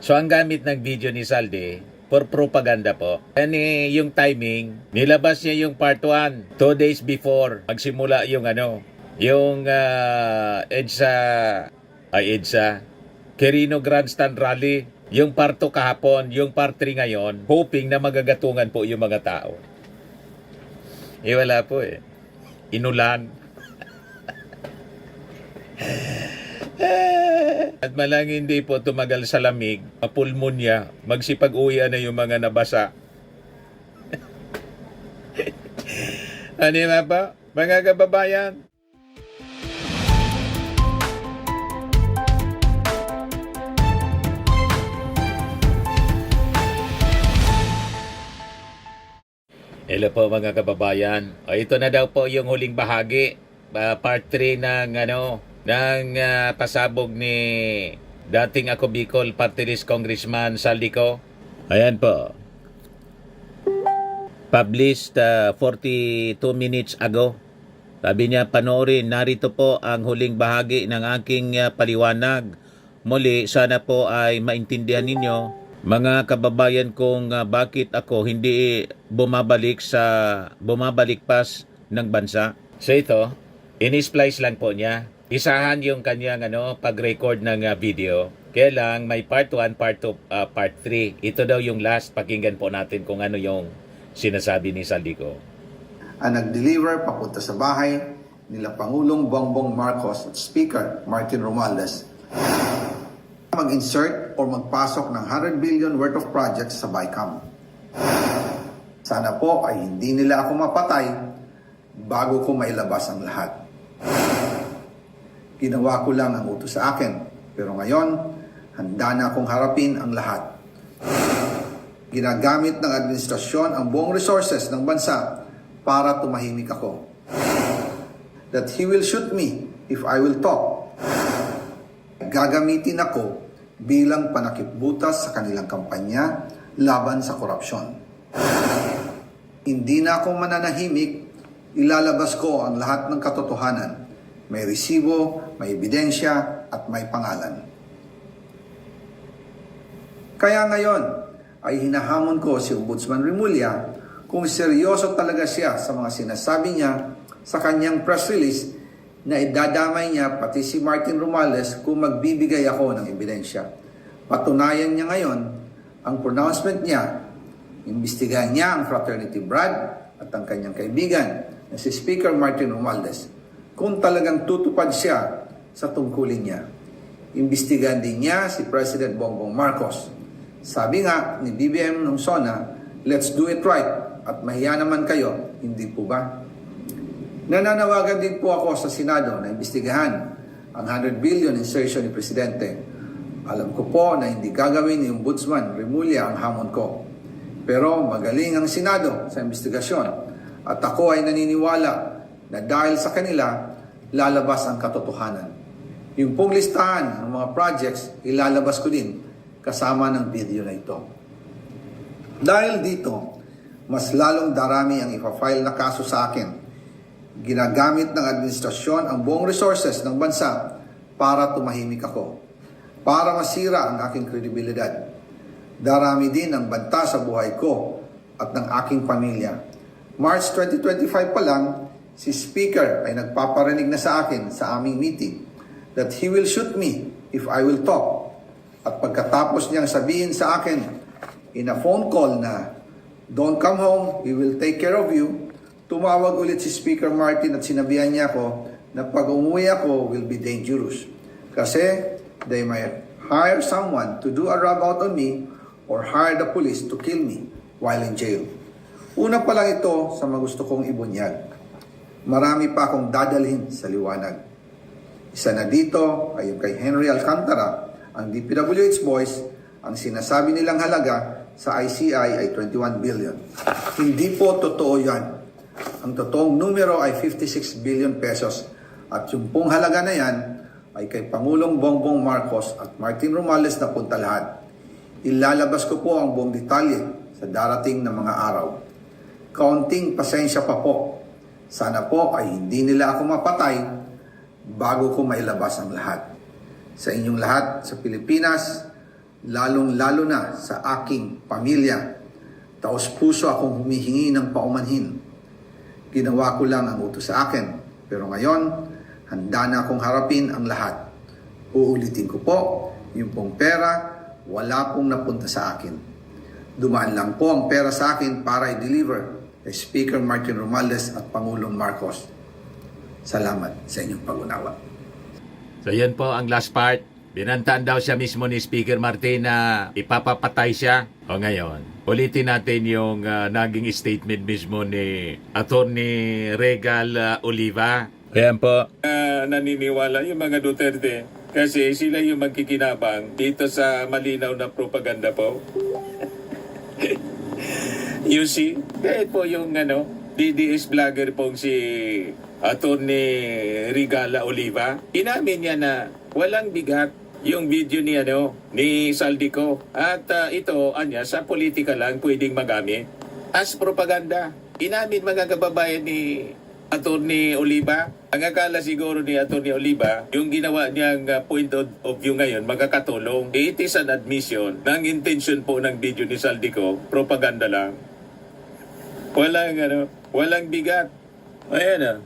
So ang gamit ng video ni Saldi for propaganda po. Yan yung timing, nilabas niya yung part 1 2 days before magsimula yung yung EDSA Quirino Grandstand Rally. Yung part 2 kahapon, yung part 3 ngayon, hoping na magagatungan po yung mga tao. Wala po Inulan. At malang hindi po tumagal sa lamig, mapulmonya, magsipag-uwian na yung mga nabasa. Ano nga ba, mga kababayan? Hello po mga kababayan. Ito na daw po yung huling bahagi, part 3 ng pasabog ni dating Ako Bicol Party List Congressman Saldico. Ayan po. Published 42 minutes ago. Sabi niya, panoorin, narito po ang huling bahagi ng aking paliwanag. Muli, sana po ay maintindihan ninyo, mga kababayan, kung bakit ako hindi bumabalik pas ng bansa. So ito, in-splice lang po niya. Isahan yung kanyang pag-record ng video. Kaya lang may part 1, part 2, part 3. Ito daw yung last. Pakinggan po natin kung ano yung sinasabi ni Saldico. Ang nag-deliver papunta sa bahay nila Pangulong Bongbong Marcos at Speaker Martin Romualdez mag-insert or magpasok ng 100 billion worth of projects sa BICAM. Sana po ay hindi nila ako mapatay bago ko mailabas ang lahat. Ginawa ko lang ang utos sa akin, pero ngayon, handa na akong harapin ang lahat. Ginagamit ng administrasyon ang buong resources ng bansa para tumahimik ako. That he will shoot me if I will talk. Gagamitin ako bilang panakipbutas sa kanilang kampanya laban sa korupsyon. Hindi na ako mananahimik, ilalabas ko ang lahat ng katotohanan. May resibo, may ebidensya, at may pangalan. Kaya ngayon ay hinahamon ko si Ombudsman Remulla kung seryoso talaga siya sa mga sinasabi niya sa kanyang press release na idadamay niya pati si Martin Romualdez kung magbibigay ako ng ebidensya. Patunayan niya ngayon ang pronouncement niya. Imbestigahan niya ang Fraternity Brad at ang kanyang kaibigan na si Speaker Martin Romualdez kung talagang tutupad siya sa tungkulin niya. Imbestigahan din niya si President Bongbong Marcos. Sabi nga ni BBM nung SONA, let's do it right at mahiya naman kayo, hindi po ba? Nananawagan din po ako sa Senado na imbestigahan ang 100 billion insertion ni Presidente. Alam ko po na hindi gagawin ni Ombudsman Remulla ang hamon ko. Pero magaling ang Senado sa investigasyon at ako ay naniniwala na dahil sa kanila, lalabas ang katotohanan. Yung pong listahan ng mga projects, ilalabas ko din kasama ng video na ito. Dahil dito, mas lalong darami ang ipa-file na kaso sa akin. Ginagamit ng administrasyon ang buong resources ng bansa para tumahimik ako, para masira ang aking kredibilidad. Darami din ang banta sa buhay ko at ng aking pamilya. March 2025 pa lang, si Speaker ay nagpaparinig na sa akin sa aming meeting that he will shoot me if I will talk. At pagkatapos niyang sabihin sa akin in a phone call na, don't come home, we will take care of you, tumawag ulit si Speaker Martin at sinabihan niya ako na pag umuwi ako will be dangerous. Kasi they might hire someone to do a rub out on me or hire the police to kill me while in jail. Una pa lang ito sa magusto kong ibunyag. Marami pa akong dadalhin sa liwanag. Isa na dito ay yung kay Henry Alcantara, ang DPWH boys, ang sinasabi nilang halaga sa ICI ay 21 billion. Hindi po totoo yan. Ang totoong numero ay 56 billion pesos at yung pong halaga na yan ay kay Pangulong Bongbong Marcos at Martin Romualdez na punta lahat. Ilalabas ko po ang buong detalye sa darating na mga araw. Kaunting pasensya pa po. Sana po ay hindi nila ako mapatay bago ko mailabas ang lahat. Sa inyong lahat sa Pilipinas, lalong-lalo na sa aking pamilya. Taos-puso akong humihingi ng paumanhin. Ginawa ko lang ang utos sa akin. Pero ngayon, handa na akong harapin ang lahat. Uulitin ko po, yung pong pera, wala pong napunta sa akin. Dumaan lang po ang pera sa akin para i-deliver kay Speaker Martin Romualdez at Pangulong Marcos. Salamat sa inyong pag-unawa. So yan po ang last part. Binantaan daw siya mismo ni Speaker Martin na ipapapatay siya. O ngayon, ulitin natin yung naging statement mismo ni Attorney Regal Oliva. Ayan po. Naniniwala yung mga Duterte kasi sila yung magkikinabang dito sa malinaw na propaganda po. You see, kahit po yung DDS vlogger pong si Attorney Regala Oliva, inamin niya na walang bigat yung video ni Saldico. At ito, sa politika lang pwedeng magamit as propaganda. Inamin mga kababayan ni Attorney Oliva. Ang akala siguro ni Attorney Oliva, yung ginawa niyang point of view ngayon, magkakatulong. It is an admission ng intention po ng video ni Saldico, propaganda lang. Walang bigat. Ayan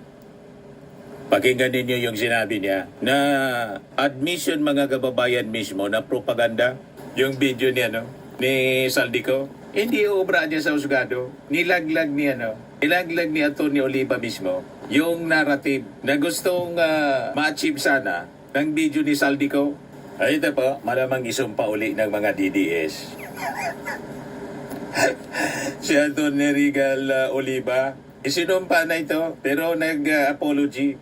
Pakinggan ninyo yung sinabi niya na admission mga kababayan mismo na propaganda. Yung video ni ni Saldico. Hindi obra niya sa husgado. Nilaglag ni Attorney Oliva mismo yung narrative na gustong ma-achieve sana ng video ni Saldico. Ay ito po, malamang isumpa uli ng mga DDS. Si Attorney Regal Oliva, isinumpa na ito pero nag-apology.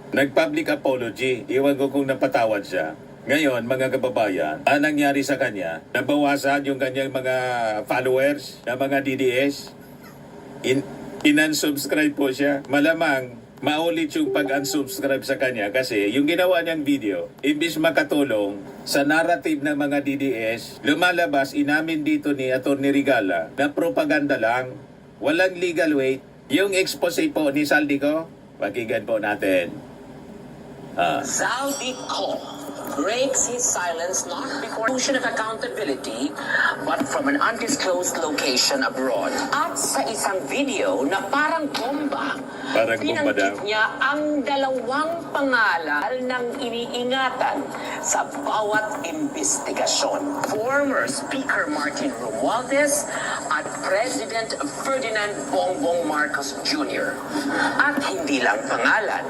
Nag-public apology. Iwan ko kung napatawad siya. Ngayon, mga kababayan, ang nangyari sa kanya, nabawasan yung kanyang mga followers na mga DDS. In-unsubscribe po siya. Malamang, maulit yung pag-unsubscribe sa kanya kasi yung ginawa niyang video, imbis makatulong sa narrative ng mga DDS, lumalabas, inamin dito ni Attorney Regala na propaganda lang, walang legal weight. Yung expose po ni Saldico, pakinggan po natin. Saldico breaks his silence not before notion of accountability but from an undisclosed location abroad. At sa isang video na parang bomba, pinanggit niya ang dalawang pangalan ng iniingatan sa bawat investigasyon. Former Speaker Martin Romualdez at President Ferdinand Bongbong Marcos Jr. At hindi lang pangalan,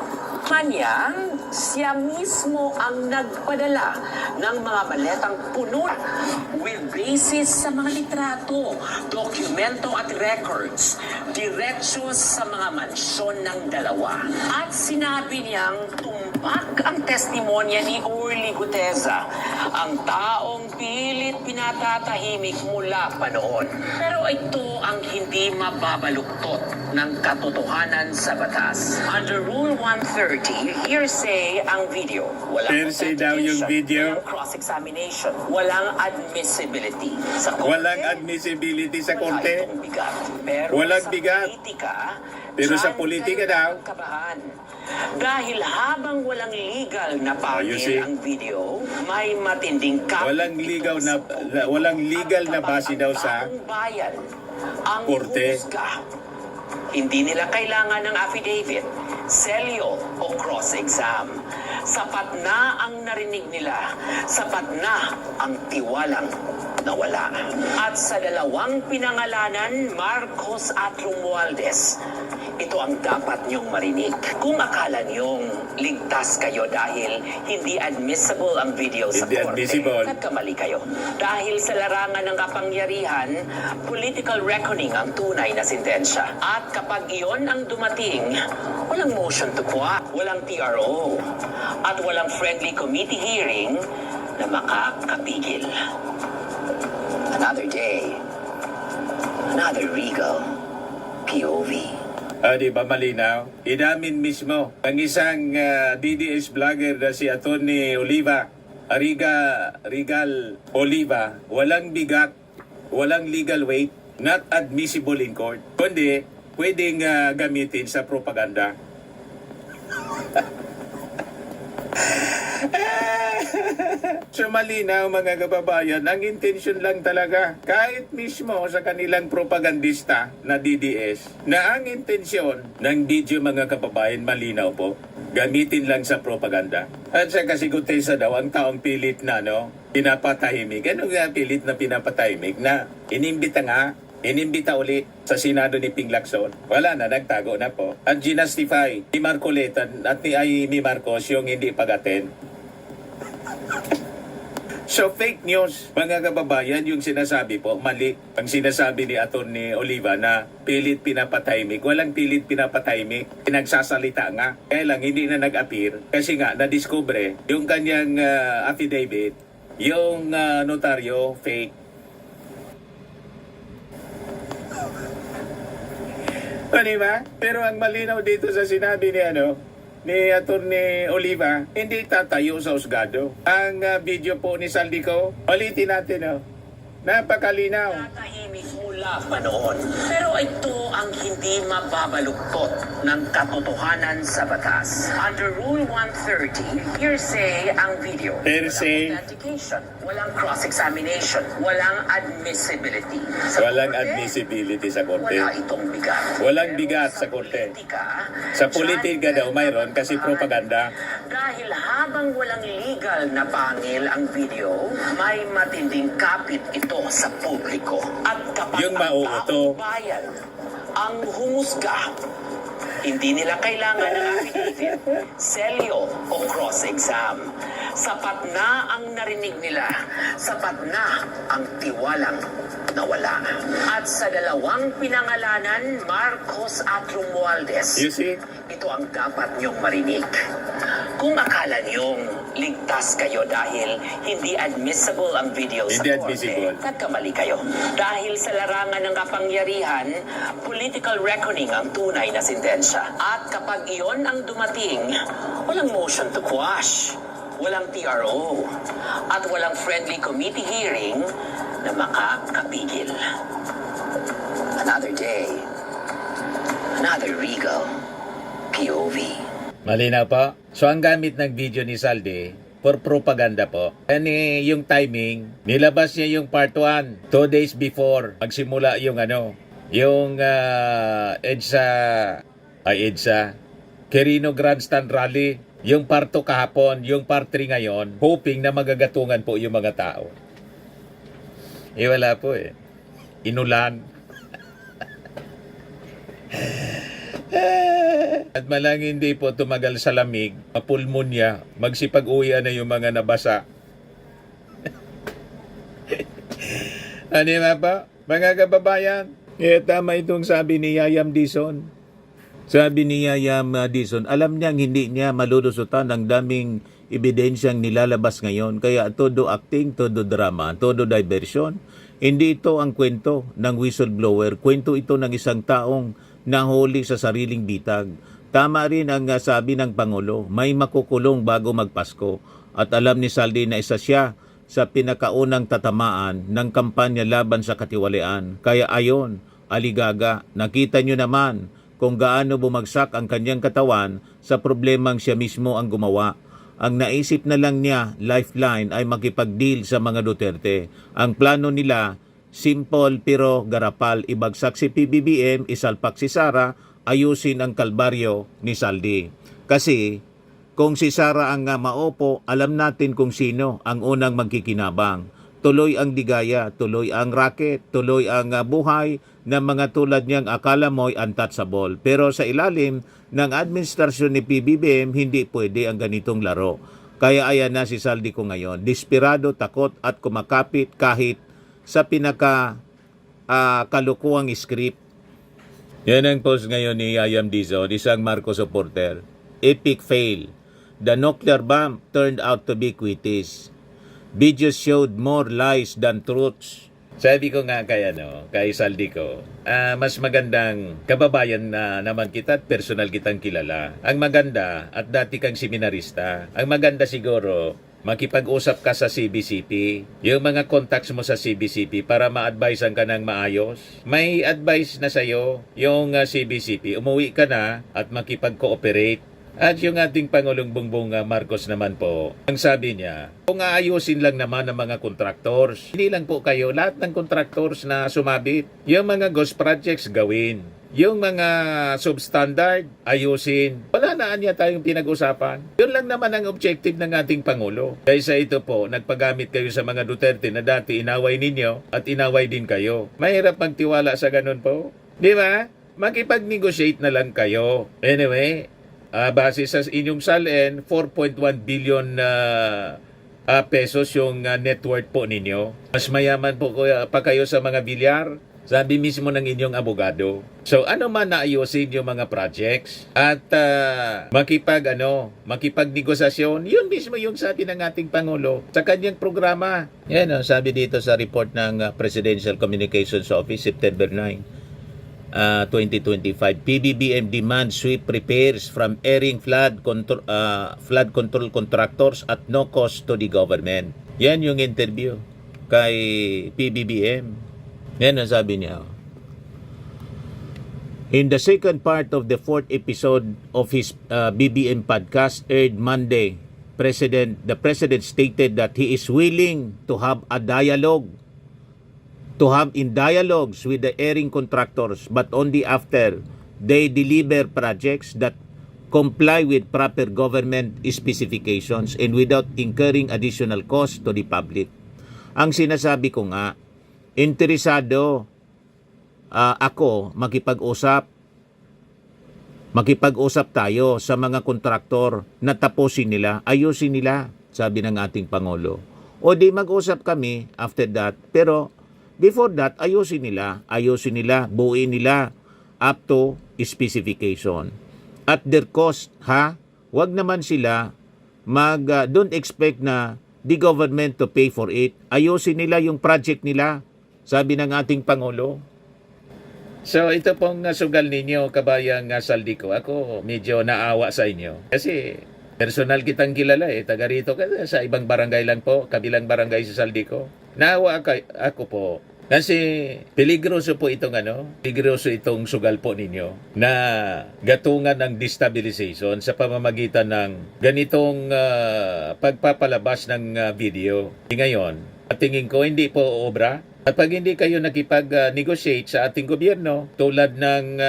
kanyang siya mismo ang nagpadala ng mga maletang puno with basis sa mga litrato, dokumento at records diretso sa mga mansyon ng dalawa. At sinabi niyang tumpak ang testimonya ni Orly Guteza, ang taong pilit pinatatahimik mula pa noon. Pero ito ang hindi mababaluktot ng katotohanan sa batas. Under Rule 130, hearsay ang video. Walang Hearsay daw yung video. Walang cross-examination. Walang admissibility. Sa korte, Walang admissibility sa wala korte. itong bigat. Pero Walang sa bigat. politika, Pero sa dyan politika kayo daw. nagkabahan. Dahil habang walang legal na you see? pangil ang video, may matinding walang legal na base daw sa bayan ang korte. husga. Hindi nila kailangan ng affidavit, selyo o cross-exam. Sapat na ang narinig nila, sapat na ang tiwalang nawala. At sa dalawang pinangalanan, Marcos at Romualdez, ito ang dapat niyong marinig. Kung akala niyong ligtas kayo dahil hindi admissible ang video sa Hindi korte, admissible. nagkamali kayo. Dahil sa larangan ng kapangyarihan, political reckoning ang tunay na sintensya. At kapag iyon ang dumating, walang motion to quash, walang TRO, at walang friendly committee hearing na makakapigil. Another day, another Regal POV. Di ba malinaw? Inamin mismo ang isang DDS vlogger na si Attorney Oliva, Regal Oliva, walang bigat, walang legal weight, not admissible in court, kundi pwedeng gamitin sa propaganda. So malinaw mga kababayan, ang intensyon lang talaga, kahit mismo sa kanilang propagandista na DDS, na ang intensyon ng video mga kababayan malinaw po, gamitin lang sa propaganda. At sa kasigutesa daw, ang taong pilit na pinapatahimik. Ano nga pilit na pinapatahimik na inimbita uli sa Senado ni Ping Lacson. Wala na, nagtago na po. At ginastify ni Marcoleta at ni Marcos yung hindi pag-attend. So fake news, mga kababayan, yung sinasabi po, mali. Ang sinasabi ni Atty. Oliva na pilit pinapatahimik. Walang pilit pinapatahimik. Pinagsasalita nga. Kaya lang, hindi na nag-appear. Kasi nga, na-discover yung kanyang affidavit, yung notaryo, fake. O, diba? Pero ang malinaw dito sa sinabi ni Atty. Oliva, hindi tatayo sa husgado. Ang video po ni Saldico, ulitin natin, napakalinaw. Tatahimik mula pa noon. Pero ito ang hindi mababaluktot ng katotohanan sa batas. Under Rule 130, hearsay ang video. Hearsay. Walang authentication, walang cross-examination, walang admissibility. Walang admissibility sa korte. Wala itong bigat. Walang Pero bigat sa korte. politika, Sa politika daw mayroon kasi propaganda. dahil habang walang legal na pangil ang video, may matinding kapit ito sa publiko. At kapag Yung ang mauuto. taong bayan ang humusga, hindi nila kailangan ng affidavit, selyo o cross-exam. Sapat na ang narinig nila. Sapat na ang tiwalang nawala. At sa dalawang pinangalanan, Marcos at Romualdez, You see? ito ang dapat niyong marinig. Kung akala niyong ligtas kayo dahil hindi admissible ang video sa Hindi korte, admissible. nagkamali kayo. Dahil sa larangan ng kapangyarihan, political reckoning ang tunay na sintensya. At kapag iyon ang dumating, walang motion to quash, walang TRO, at walang friendly committee hearing na makakapigil. Another day, another regal POV. Malinaw po. So ang gamit ng video ni Saldi for propaganda po. Yan yung timing. Nilabas niya yung part 1 2 days before magsimula yung yung EDSA Quirino Grandstand Rally. Yung part 2 kahapon, yung part 3 ngayon, hoping na magagatungan po yung mga tao. Wala po Inulan. At malang hindi po tumagal sa lamig, mapulmonya, magsipag-uwi na yung mga nabasa. Ano ba? Mga kababayan, tama itong sabi ni Yayam Dizon. Sabi ni Yayam Dizon, alam niyang hindi niya malulusutan ang daming ebidensyang nilalabas ngayon. Kaya todo acting, todo drama, todo diversion. Hindi ito ang kwento ng whistleblower. Kwento ito ng isang taong nahuli sa sariling bitag. Tama rin ang sabi ng Pangulo, may makukulong bago magpasko. At alam ni Saldi na isa siya sa pinakaunang tatamaan ng kampanya laban sa katiwalian. Kaya ayon, aligaga, nakita nyo naman kung gaano bumagsak ang kanyang katawan sa problemang siya mismo ang gumawa. Ang naisip na lang niya, lifeline, ay makipag-deal sa mga Duterte. Ang plano nila, simple pero garapal, ibagsak si PBBM, isalpak si Sara, ayusin ang kalbaryo ni Saldi. Kasi kung si Sara ang maupo, alam natin kung sino ang unang magkikinabang. Tuloy ang digaya, tuloy ang racket, tuloy ang buhay ng mga tulad niyang akala mo'y untouchable. Pero sa ilalim ng administrasyon ni PBBM, hindi pwede ang ganitong laro. Kaya ayan na si Saldi ko ngayon. Desperado, takot at kumakapit kahit sa kalukuhang script. Yan ang post ngayon ni Yayam Dizon, isang Marcos supporter. Epic fail. The nuclear bomb turned out to be quitties. Videos showed more lies than truths. Sabi ko nga kay Saldi ko, mas magandang kababayan na naman kita at personal kitang kilala. Ang maganda at dati kang seminarista. Ang maganda siguro, makipag-usap ka sa CBCP, yung mga contacts mo sa CBCP para ma-advisean ka ng maayos. May advice na sa'yo yung CBCP, umuwi ka na at makipag-cooperate. At yung ating Pangulong Bongbong Marcos naman po, ang sabi niya, kung aayusin lang naman ng mga contractors, hindi lang po kayo, lahat ng contractors na sumabit, yung mga ghost projects gawin. Yung mga substandard, ayusin. Wala na niya tayong pinag-usapan. Yun lang naman ang objective ng ating Pangulo. Kaysa ito po, nagpagamit kayo sa mga Duterte na dati inaway ninyo at inaway din kayo. Mahirap magtiwala sa ganun po. Di ba? Makipag-negotiate na lang kayo. Anyway, base sa inyong salin, 4.1 billion pesos yung net worth po ninyo. Mas mayaman po pa kayo sa mga bilyar. Sabi mismo ng inyong abogado. So ano man naayusin yung mga projects at makipagnegosasyon, yun mismo yung sabi ng ating Pangulo sa kanyang programa. Yan sabi dito sa report ng Presidential Communications Office, September 9, 2025. PBBM demands swift repairs from airing flood control contractors at no cost to the government. Yan yung interview kay PBBM. Yan ang sabi niya. In the second part of the fourth episode of his BBM podcast aired Monday, the president stated that he is willing to have dialogues with the airing contractors, but only after they deliver projects that comply with proper government specifications and without incurring additional cost to the public. Ang sinasabi ko nga, interesado ako makipag-usap tayo sa mga kontraktor na tapusin nila, ayusin nila, sabi ng ating Pangulo. O di mag-usap kami after that, pero before that, ayusin nila, buuin nila up to specification. At their cost, wag naman sila don't expect na the government to pay for it. Ayusin nila yung project nila, sabi ng ating Pangulo. So ito pong sugal ninyo, kabayang Saldico. Ako medyo naawa sa inyo. Kasi personal kitang kilala taga rito ka sa ibang barangay lang po, kabilang barangay sa Saldico. Naawa ako po. Kasi peligroso itong sugal po ninyo na gatungan ng destabilization sa pamamagitan ng ganitong pagpapalabas ng video. Ngayon, tingin ko hindi po obra. At pag hindi kayo nakipag-negotiate sa ating gobyerno, tulad ng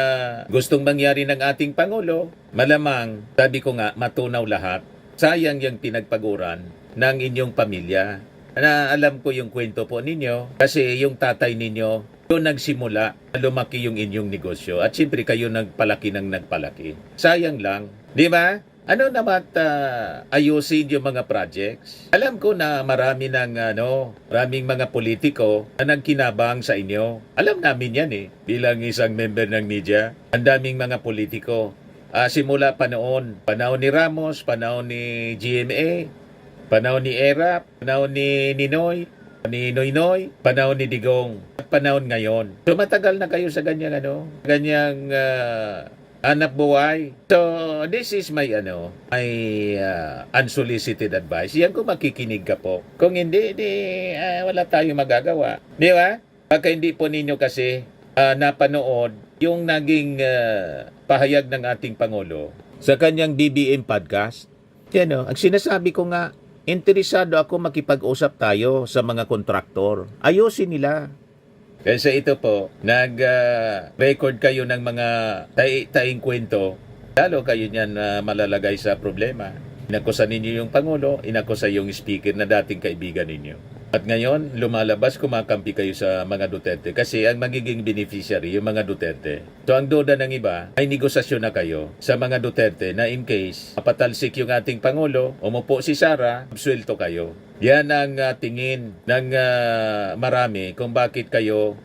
gustong mangyari ng ating Pangulo, malamang, sabi ko nga, matunaw lahat. Sayang yung pinagpaguran ng inyong pamilya. Na alam ko yung kwento po ninyo, kasi yung tatay ninyo, yung nagsimula, lumaki yung inyong negosyo. At siyempre kayo nagpalaki ng nagpalaki. Sayang lang, di ba? Ano naman ayusin yung mga projects? Alam ko na maraming mga politiko na nagkinabang sa inyo. Alam namin yan bilang isang member ng media. Ang daming mga politiko. Simula panahon ni Ramos, panahon ni GMA, panahon ni Erap, panahon ni Ninoy, Noynoy, panahon ni Digong, at panahon ngayon. So matagal na kayo sa ganyang hanap buhay. So, this is my unsolicited advice. Yan kung makikinig ka po. Kung hindi, wala tayong magagawa. Di ba? Baka hindi po ninyo kasi napanood yung naging pahayag ng ating Pangulo sa kanyang BBM podcast. Yan ang sinasabi ko nga, interesado ako makipag-usap tayo sa mga kontraktor. Ayusin nila. Kasi ito po, nag-record kayo ng mga taing kwento, lalo kayo niyan malalagay sa problema. Inakusa ninyo yung Pangulo, inakusa yung speaker na dating kaibigan ninyo. At ngayon, lumalabas, kumakampi kayo sa mga Duterte kasi ang magiging beneficiary yung mga Duterte. So ang duda ng iba, ay negosasyon na kayo sa mga Duterte na in case mapatalsik yung ating Pangulo, umupo si Sara, absuelto kayo. Yan ang tingin ng marami kung bakit kayo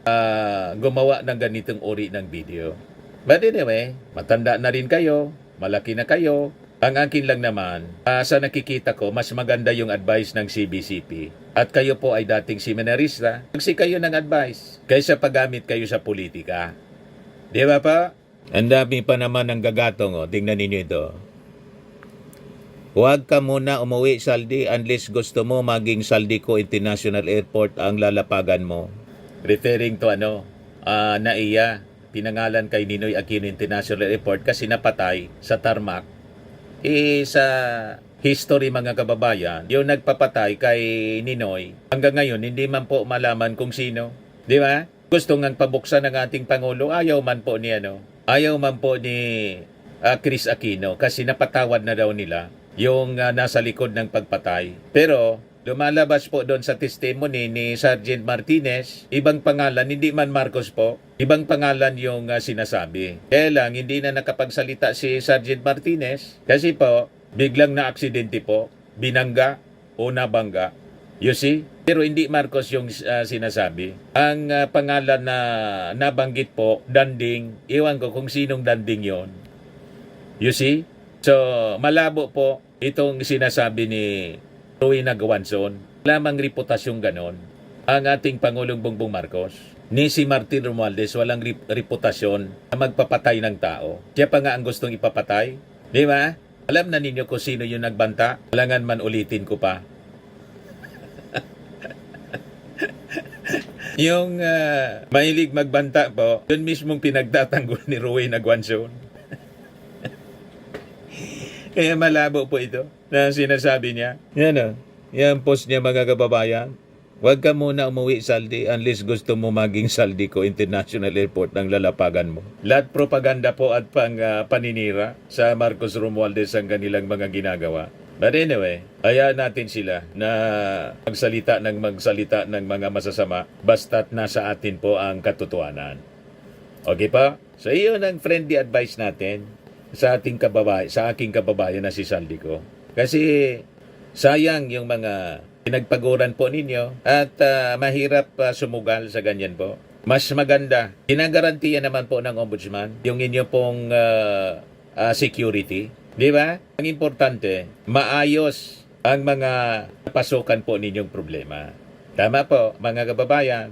gumawa ng ganitong uri ng video. But anyway, matanda na rin kayo, malaki na kayo. Ang akin lang naman, sa nakikita ko, mas maganda yung advice ng CBCP. At kayo po ay dating seminarista, magsi kayo ng advice kaysa paggamit kayo sa politika. Di ba pa? Ang dami pa naman ng gagatong. Tingnan ninyo ito. Huwag ka muna umuwi, Saldi, unless gusto mo maging Saldico International Airport ang lalapagan mo. Referring to NAIA, pinangalan kay Ninoy Aquino International Airport kasi napatay sa tarmac Sa history mga kababayan, yung nagpapatay kay Ninoy, hanggang ngayon hindi man po malaman kung sino. Di ba? Gusto ngang pabuksan ng ating Pangulo, ayaw man po ni Chris Aquino kasi napatawad na daw nila yung nasa likod ng pagpatay. Pero lumalabas po doon sa testimony ni Sergeant Martinez, ibang pangalan, hindi man Marcos po, ibang pangalan yung sinasabi. Kaya lang, hindi na nakapagsalita si Sergeant Martinez kasi po, biglang na aksidente po, binangga o nabangga. You see? Pero hindi Marcos yung sinasabi. Ang pangalan na nabanggit po, Danding, iwan ko kung sinong Danding yon. You see? So, malabo po itong sinasabi ni Roy Nagawanson. Lamang reputasyong ganon ang ating Pangulong Bongbong Marcos. Ni si Martin Romualdez walang reputasyon na magpapatay ng tao. Siya pa nga ang gustong ipapatay. Di ba? Alam na ninyo kung sino yung nagbanta. Kailangan man ulitin ko pa. Yung mahilig magbanta po, yun mismong pinagtatanggol ni Roy Nagawanson. Kaya malabo po ito na sinasabi niya. Yan o. Yan post niya mga kababayan. Huwag ka muna umuwi saldi unless gusto mo maging saldi ko International Airport ng lalapagan mo. Lahat propaganda po at paninira sa Marcos Romualdez ang kanilang mga ginagawa. But anyway, hayaan natin sila na magsalita ng mga masasama basta't nasa atin po ang katotohanan. Okay pa? So iyon ang friendly advice natin sa aking kababayan na si Saldico. Kasi sayang yung mga pinagpaguran po ninyo at mahirap sumugal sa ganyan po. Mas maganda, ginagarantiya naman po ng ombudsman yung inyo pong security. Di ba? Ang importante, maayos ang mga pasukan po ninyong problema. Tama po, mga kababayan.